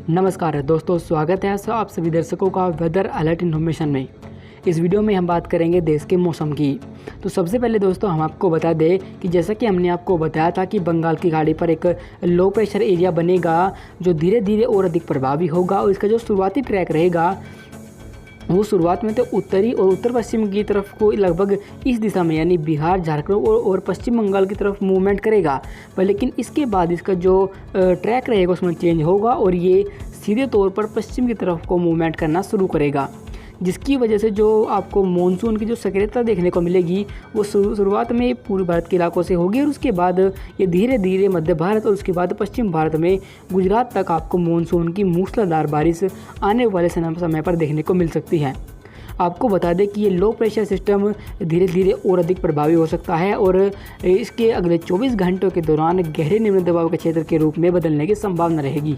नमस्कार दोस्तों, स्वागत है आप सभी दर्शकों का वेदर अलर्ट इन्फॉर्मेशन में। इस वीडियो में हम बात करेंगे देश के मौसम की। तो सबसे पहले दोस्तों हम आपको बता दें कि जैसा कि हमने आपको बताया था कि बंगाल की खाड़ी पर एक लो प्रेशर एरिया बनेगा जो धीरे धीरे और अधिक प्रभावी होगा, और इसका जो शुरुआती ट्रैक रहेगा वो शुरुआत में तो उत्तरी और उत्तर पश्चिम की तरफ को लगभग इस दिशा में यानी बिहार, झारखंड और पश्चिम बंगाल की तरफ मूवमेंट करेगा। पर लेकिन इसके बाद इसका जो ट्रैक रहेगा उसमें चेंज होगा और ये सीधे तौर पर पश्चिम की तरफ को मूवमेंट करना शुरू करेगा, जिसकी वजह से जो आपको मानसून की जो सक्रियता देखने को मिलेगी वो शुरुआत में पूर्वी भारत के इलाकों से होगी और उसके बाद ये धीरे धीरे मध्य भारत और उसके बाद पश्चिम भारत में गुजरात तक आपको मानसून की मूसलाधार बारिश आने वाले समय पर देखने को मिल सकती है। आपको बता दें कि ये लो प्रेशर सिस्टम धीरे धीरे और अधिक प्रभावी हो सकता है और इसके अगले 24 घंटों के दौरान गहरे निम्न दबाव के क्षेत्र के रूप में बदलने की संभावना रहेगी।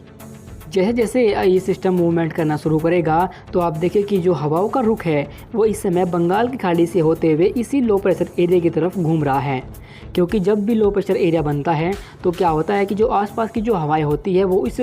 जैसे जैसे ये सिस्टम मूवमेंट करना शुरू करेगा तो आप देखें कि जो हवाओं का रुख है वो इस समय बंगाल की खाड़ी से होते हुए इसी लो प्रेशर एरिया की तरफ घूम रहा है, क्योंकि जब भी लो प्रेशर एरिया बनता है तो क्या होता है कि जो आसपास की जो हवाएं होती है वो इस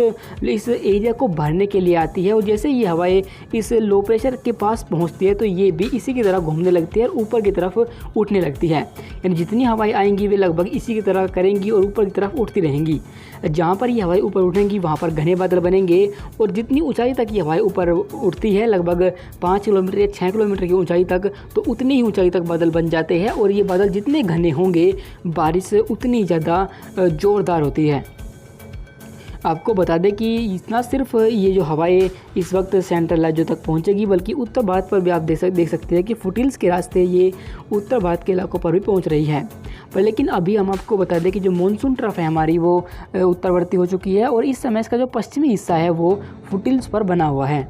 एरिया को भरने के लिए आती है, और जैसे ये हवाएं इस लो प्रेशर के पास पहुंचती है तो ये भी इसी की तरह घूमने लगती है और ऊपर की तरफ उठने लगती है। यानी जितनी हवाएं आएंगी वे लगभग इसी की तरह करेंगी और ऊपर की तरफ उठती रहेंगी। जहाँ पर ये हवाएं ऊपर उठेंगी वहाँ पर घने बादल बनेंगे, और जितनी ऊंचाई तक ये हवाएं ऊपर उठती है लगभग 5 किलोमीटर या 6 किलोमीटर की ऊंचाई तक, तो उतनी ही ऊंचाई तक बादल बन जाते हैं और ये बादल जितने घने होंगे बारिश उतनी ज़्यादा ज़ोरदार होती है। आपको बता दें कि इतना सिर्फ ये जो हवाएं इस वक्त सेंट्रल राज्यों तक पहुंचेगी, बल्कि उत्तर भारत पर भी आप देख सकते हैं कि फुटिल्स के रास्ते ये उत्तर भारत के इलाकों पर भी पहुंच रही है। पर लेकिन अभी हम आपको बता दें कि जो मानसून ट्रफ है हमारी वो उत्तरवर्ती हो चुकी है और इस समय इसका जो पश्चिमी हिस्सा है वो फुटिल्स पर बना हुआ है,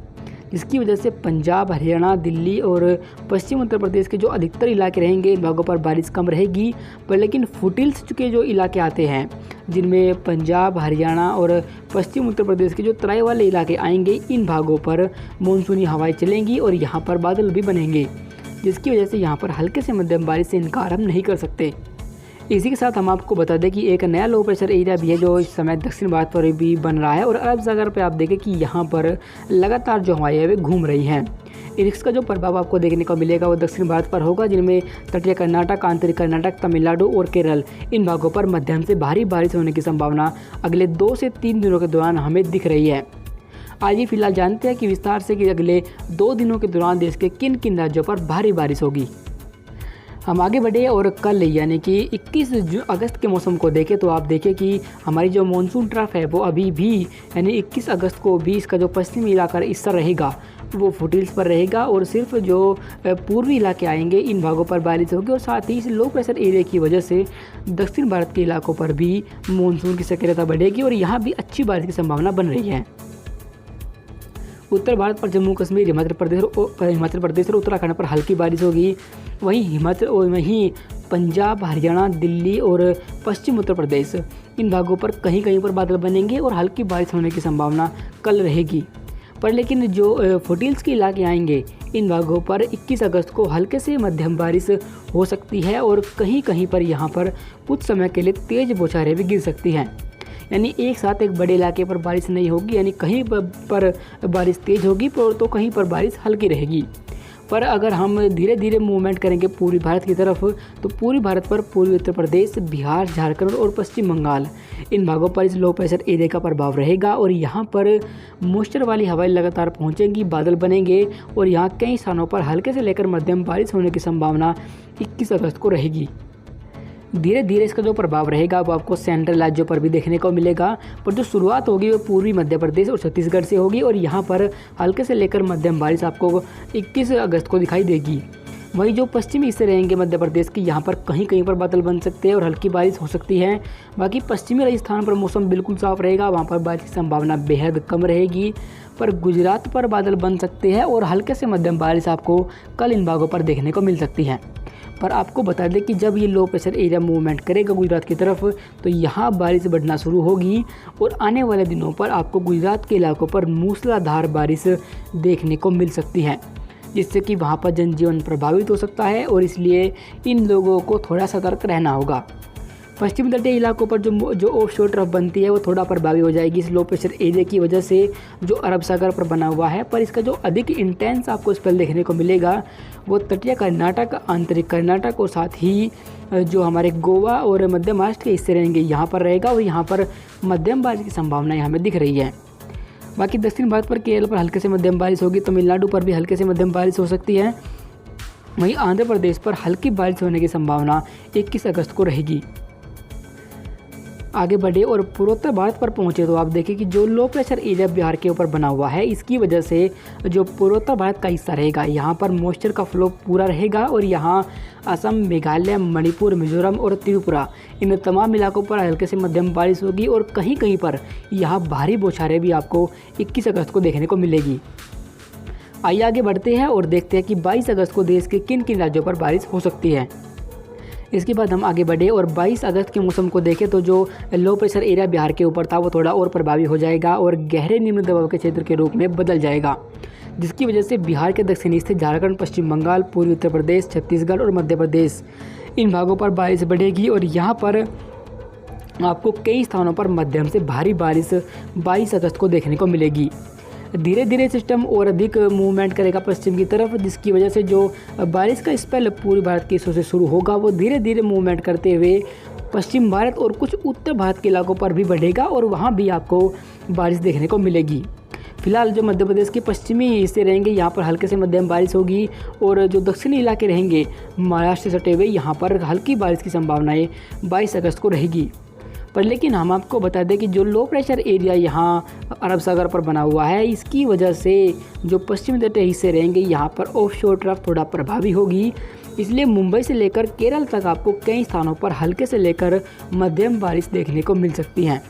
जिसकी वजह से पंजाब, हरियाणा, दिल्ली और पश्चिम उत्तर प्रदेश के जो अधिकतर इलाके रहेंगे इन भागों पर बारिश कम रहेगी। पर लेकिन फुटिल्स के जो इलाके आते हैं जिनमें पंजाब, हरियाणा और पश्चिम उत्तर प्रदेश के जो तराई वाले इलाके आएंगे इन भागों पर मानसूनी हवाएं चलेंगी और यहाँ पर बादल भी बनेंगे, जिसकी वजह से यहाँ पर हल्के से मध्यम बारिश से इनकार हम नहीं कर सकते। इसी के साथ हम आपको बता दें कि एक नया लो प्रेशर एरिया भी है जो इस समय दक्षिण भारत पर भी बन रहा है और अरब सागर पर आप देखें कि यहाँ पर लगातार जो हवाएं हैं वे घूम रही हैं। इसका जो प्रभाव आपको देखने को मिलेगा वो दक्षिण भारत पर होगा, जिनमें तटीय कर्नाटक, आंतरिक कर्नाटक, तमिलनाडु और केरल इन भागों पर मध्यम से भारी बारिश होने की संभावना अगले 2 से 3 दिनों के दौरान हमें दिख रही है। आइए फिलहाल जानते हैं कि विस्तार से कि अगले 2 दिनों के दौरान देश के किन किन राज्यों पर भारी बारिश होगी। हम आगे बढ़े और कल यानी कि 21 अगस्त के मौसम को देखें तो आप देखें कि हमारी जो मानसून ट्रफ है वो अभी भी यानी 21 अगस्त को भी इसका जो पश्चिमी इलाका हिस्सा रहेगा वो फुटिल्स पर रहेगा और सिर्फ जो पूर्वी इलाके आएंगे इन भागों पर बारिश होगी, और साथ ही इस लो प्रेशर एरिया की वजह से दक्षिण भारत के इलाकों पर भी मानसून की सक्रियता बढ़ेगी और यहाँ भी अच्छी बारिश की संभावना बन रही है। उत्तर भारत पर जम्मू कश्मीर, हिमाचल प्रदेश और उत्तराखंड पर हल्की बारिश होगी। वहीं पंजाब, हरियाणा, दिल्ली और पश्चिम उत्तर प्रदेश इन भागों पर कहीं कहीं पर बादल बनेंगे और हल्की बारिश होने की संभावना कल रहेगी। पर लेकिन जो फुटिल्स के इलाके आएंगे इन भागों पर 21 अगस्त को हल्के से मध्यम बारिश हो सकती है और कहीं कहीं पर यहाँ पर कुछ समय के लिए तेज़ बौछारें भी गिर सकती हैं। यानी एक साथ एक बड़े इलाके पर बारिश नहीं होगी, यानी कहीं पर बारिश तेज़ होगी तो कहीं पर बारिश हल्की रहेगी। पर अगर हम धीरे धीरे मूवमेंट करेंगे पूर्वी भारत की तरफ तो पूर्वी भारत पर पूर्वी उत्तर प्रदेश, बिहार, झारखंड और पश्चिम बंगाल इन भागों पर इस लो प्रेशर एरिया का प्रभाव रहेगा और यहाँ पर मॉइस्चर वाली हवाएं लगातार पहुँचेंगी, बादल बनेंगे और यहाँ कई स्थानों पर हल्के से लेकर मध्यम बारिश होने की संभावना 21 अगस्त को रहेगी। धीरे धीरे इसका जो प्रभाव रहेगा वो आपको सेंट्रल राज्यों पर भी देखने को मिलेगा, पर जो शुरुआत होगी वो पूर्वी मध्य प्रदेश और छत्तीसगढ़ से होगी और यहाँ पर हल्के से लेकर मध्यम बारिश आपको 21 अगस्त को दिखाई देगी। वहीं जो पश्चिमी हिस्से रहेंगे मध्य प्रदेश के यहाँ पर कहीं कहीं पर बादल बन सकते हैं और हल्की बारिश हो सकती है। बाकी पश्चिमी राजस्थान पर मौसम बिल्कुल साफ रहेगा, वहाँ पर बारिश की संभावना बेहद कम रहेगी। पर गुजरात पर बादल बन सकते हैं और हल्के से मध्यम बारिश आपको कल इन भागों पर देखने को मिल सकती है। पर आपको बता दें कि जब ये लो प्रेशर एरिया मूवमेंट करेगा गुजरात की तरफ तो यहाँ बारिश बढ़ना शुरू होगी और आने वाले दिनों पर आपको गुजरात के इलाकों पर मूसलाधार बारिश देखने को मिल सकती है, जिससे कि वहाँ पर जनजीवन प्रभावित हो सकता है और इसलिए इन लोगों को थोड़ा सतर्क रहना होगा। पश्चिमी तटीय इलाकों पर जो ऑफशोर ट्रफ बनती है वो थोड़ा प्रभावी हो जाएगी इस लो प्रेशर एरिया की वजह से जो अरब सागर पर बना हुआ है। पर इसका जो अधिक इंटेंस आपको स्पेल देखने को मिलेगा वो तटीय कर्नाटक, आंतरिक कर्नाटक और साथ ही जो हमारे गोवा और मध्य महाराष्ट्र के हिस्से रहेंगे यहाँ पर रहेगा और यहाँ पर मध्यम बारिश की संभावना हमें दिख रही है। बाकी दक्षिण भारत पर केरल पर हल्के से मध्यम बारिश होगी, तमिलनाडु पर भी हल्के से मध्यम बारिश हो सकती है। वहीं आंध्र प्रदेश पर हल्की बारिश होने की संभावना 21 अगस्त को रहेगी। आगे बढ़े और पूर्वोत्तर भारत पर पहुंचे तो आप देखें कि जो लो प्रेशर एरिया बिहार के ऊपर बना हुआ है इसकी वजह से जो पूर्वोत्तर भारत का हिस्सा रहेगा यहाँ पर मॉइस्चर का फ्लो पूरा रहेगा और यहाँ असम, मेघालय, मणिपुर, मिजोरम और त्रिपुरा इन तमाम इलाकों पर हल्के से मध्यम बारिश होगी और कहीं कहीं पर यहाँ भारी बौछारें भी आपको 21 अगस्त को देखने को मिलेगी। आइए आगे बढ़ते हैं और देखते हैं कि 22 अगस्त को देश के किन किन राज्यों पर बारिश हो सकती है। इसके बाद हम आगे बढ़े और 22 अगस्त के मौसम को देखें तो जो लो प्रेशर एरिया बिहार के ऊपर था वो थोड़ा और प्रभावी हो जाएगा और गहरे निम्न दबाव के क्षेत्र के रूप में बदल जाएगा, जिसकी वजह से बिहार के दक्षिणी हिस्से, झारखंड, पश्चिम बंगाल, पूर्वी उत्तर प्रदेश, छत्तीसगढ़ और मध्य प्रदेश इन भागों पर बारिश बढ़ेगी और यहाँ पर आपको कई स्थानों पर मध्यम से भारी बारिश 22 अगस्त को देखने को मिलेगी। धीरे धीरे सिस्टम और अधिक मूवमेंट करेगा पश्चिम की तरफ, जिसकी वजह से जो बारिश का स्पेल पूर्वी भारत के हिस्सों से शुरू होगा वो धीरे धीरे मूवमेंट करते हुए पश्चिम भारत और कुछ उत्तर भारत के इलाकों पर भी बढ़ेगा और वहाँ भी आपको बारिश देखने को मिलेगी। फिलहाल जो मध्य प्रदेश के पश्चिमी हिस्से रहेंगे यहाँ पर हल्के से मध्यम बारिश होगी और जो दक्षिणी इलाके रहेंगे महाराष्ट्र से सटे हुए यहाँ पर हल्की बारिश की संभावनाएँ 22 अगस्त को रहेगी। पर लेकिन हम आपको बता दें कि जो लो प्रेशर एरिया यहाँ अरब सागर पर बना हुआ है इसकी वजह से जो पश्चिमी तटीय हिस्से रहेंगे यहाँ पर ऑफशोर ट्रफ थोड़ा प्रभावी होगी, इसलिए मुंबई से लेकर केरल तक आपको कई स्थानों पर हल्के से लेकर मध्यम बारिश देखने को मिल सकती हैं।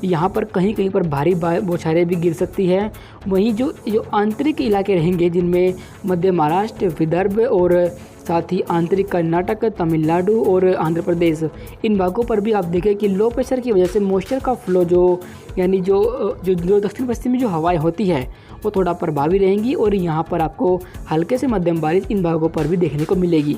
यहाँ पर कहीं कहीं पर भारी बौछारें भी गिर सकती है। वहीं जो आंतरिक इलाके रहेंगे जिनमें मध्य महाराष्ट्र, विदर्भ और साथ ही आंतरिक कर्नाटक, तमिलनाडु और आंध्र प्रदेश इन भागों पर भी आप देखें कि लो प्रेशर की वजह से मॉइस्चर का फ्लो यानी जो दक्षिण पश्चिमी जो हवाएं होती है वो थोड़ा प्रभावी रहेंगी और यहाँ पर आपको हल्के से मध्यम बारिश इन भागों पर भी देखने को मिलेगी।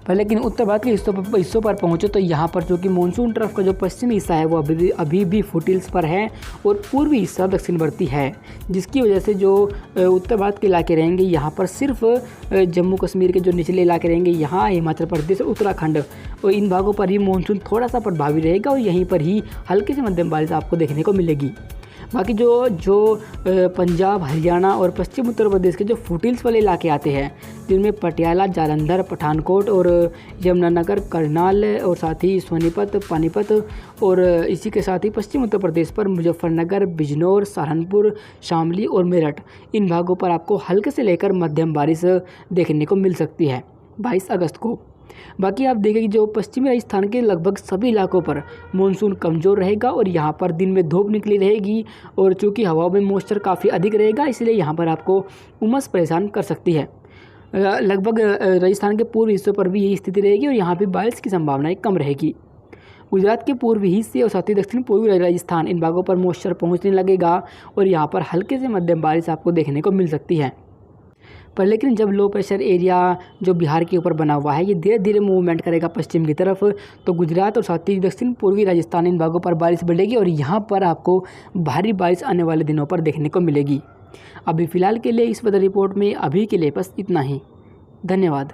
पर लेकिन उत्तर भारत के हिस्सों पर पहुँचे तो यहाँ पर जो कि मानसून ट्रफ का जो पश्चिमी हिस्सा है वो अभी भी फुटहिल्स पर है और पूर्वी हिस्सा दक्षिणवर्ती है, जिसकी वजह से जो उत्तर भारत के इलाके रहेंगे यहाँ पर सिर्फ जम्मू कश्मीर के जो निचले इलाके रहेंगे यहाँ हिमाचल प्रदेश और उत्तराखंड और इन भागों पर ही मानसून थोड़ा सा प्रभावी रहेगा और यहीं पर ही हल्की से मध्यम बारिश आपको देखने को मिलेगी। बाकी जो पंजाब, हरियाणा और पश्चिम उत्तर प्रदेश के जो फुटहिल्स वाले इलाके आते हैं जिनमें पटियाला, जालंधर, पठानकोट और यमुनानगर, करनाल और साथ ही सोनीपत, पानीपत और इसी के साथ ही पश्चिम उत्तर प्रदेश पर मुजफ्फरनगर, बिजनौर, सहारनपुर, शामली और मेरठ इन भागों पर आपको हल्के से लेकर मध्यम बारिश देखने को मिल सकती है 22 अगस्त को। बाकी आप देखें कि जो पश्चिमी राजस्थान के लगभग सभी इलाकों पर मानसून कमज़ोर रहेगा और यहाँ पर दिन में धूप निकली रहेगी और चूँकि हवाओं में मॉइस्चर काफ़ी अधिक रहेगा इसलिए यहाँ पर आपको उमस परेशान कर सकती है। लगभग राजस्थान के पूर्वी हिस्सों पर भी यही स्थिति रहेगी और यहाँ भी बारिश की संभावनाएं कम रहेगी। गुजरात के पूर्वी हिस्से और साथ ही दक्षिण पूर्वी राजस्थान इन भागों पर मॉइस्चर पहुँचने लगेगा और यहाँ पर हल्के से मध्यम बारिश आपको देखने को मिल सकती है। पर लेकिन जब लो प्रेशर एरिया जो बिहार के ऊपर बना हुआ है ये धीरे धीरे मूवमेंट करेगा पश्चिम की तरफ तो गुजरात और साथ ही दक्षिण पूर्वी राजस्थान इन भागों पर बारिश बढ़ेगी और यहाँ पर आपको भारी बारिश आने वाले दिनों पर देखने को मिलेगी। अभी फ़िलहाल के लिए इस वेदर रिपोर्ट में अभी के लिए बस इतना ही। धन्यवाद।